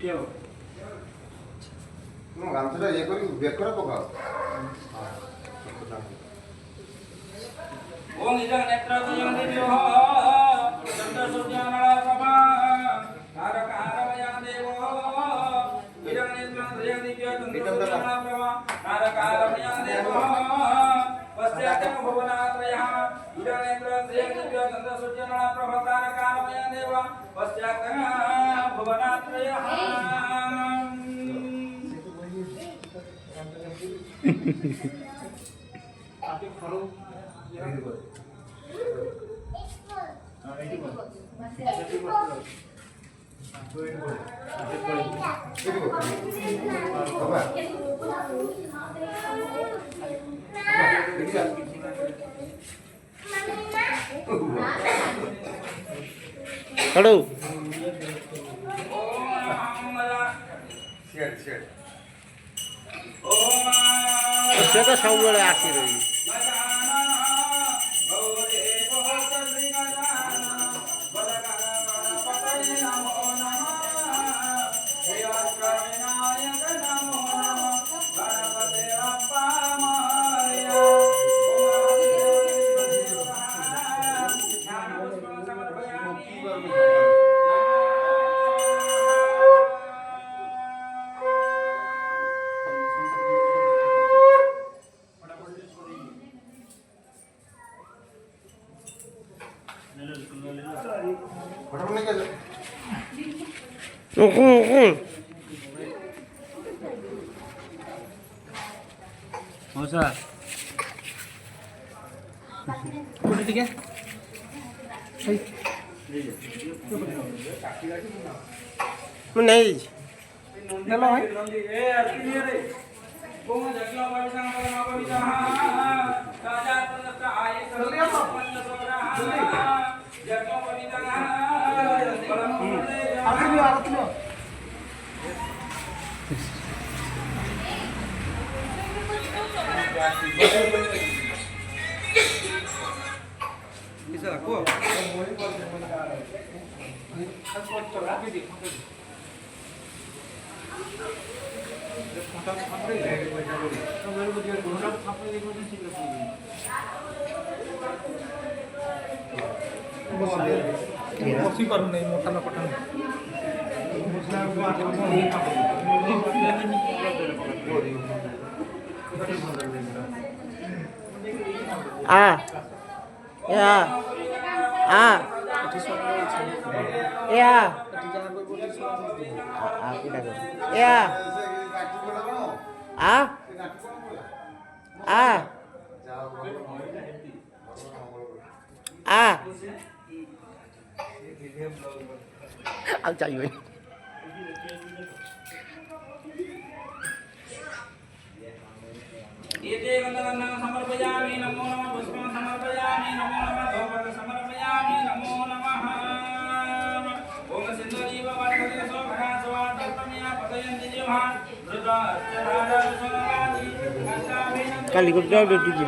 ମୁଁ ଗାମଛାଟା ଇଏ କରି ବେକରେ ପକାଅ। ओम इदं नेत्रद्वयं दिव्योः चन्द्रसूर्यानला प्रभा कारकारमयं देवो इदं नेत्रद्वयं दिव्यो चन्द्रसूर्यानला प्रभा कारकारमयं देवो पश्चात्तम भुवनात्रयः इदं नेत्रद्वयं दिव्यो चन्द्रसूर्यानला प्रभा कारकारमयं देवो पश्चात्तम भुवनात्रयः आके फरो हेलो से तो सब बेले आसी रही मौसा कोटे टिके मैं नहीं चलो भाई ए अर्जुन रे कोम जगला वाला ना बबिता राजा तनत आए जल्दी आओ जगला बबिता आरती लो आरती लो bisa aku बसी पारू नहीं मोटा ना पठान या या या अब चाहिए एते गन्धवन्नं समर्पयामि नमो नमः पुष्पं समर्पयामि नमो नमः धूपं समर्पयामि नमो नमः ओम सिंधुरीव वरदे सोभा स्वादत्तमया पतयन्ति जिह्वा रुद्राश्च राजा सुनादि कल को जाओ ड्यूटी की